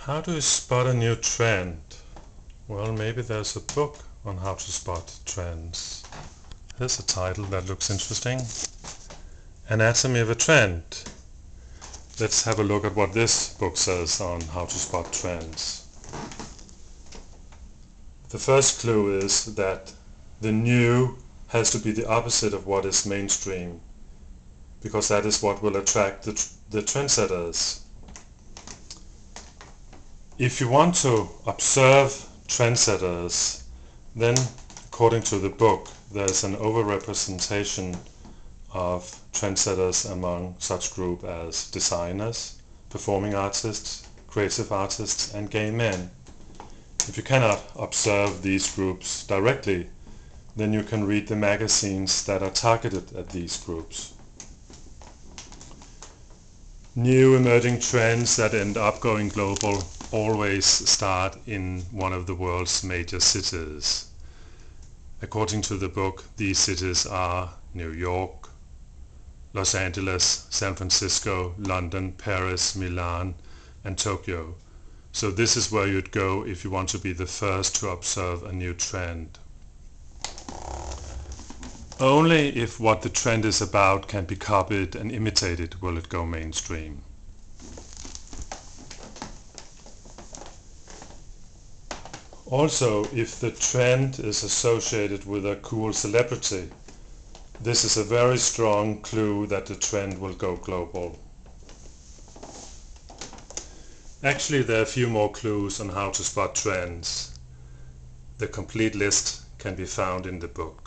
How do you spot a new trend? Well, maybe there's a book on how to spot trends. Here's a title that looks interesting. Anatomy of a Trend. Let's have a look at what this book says on how to spot trends. The first clue is that the new has to be the opposite of what is mainstream, because that is what will attract the trendsetters. If you want to observe trendsetters, then according to the book, there's an overrepresentation of trendsetters among such groups as designers, performing artists, creative artists, and gay men. If you cannot observe these groups directly, then you can read the magazines that are targeted at these groups. New emerging trends that end up going global always start in one of the world's major cities. According to the book, these cities are New York, Los Angeles, San Francisco, London, Paris, Milan, and Tokyo. So this is where you'd go if you want to be the first to observe a new trend. Only if what the trend is about can be copied and imitated will it go mainstream. Also, if the trend is associated with a cool celebrity, this is a very strong clue that the trend will go global. Actually, there are a few more clues on how to spot trends. The complete list can be found in the book.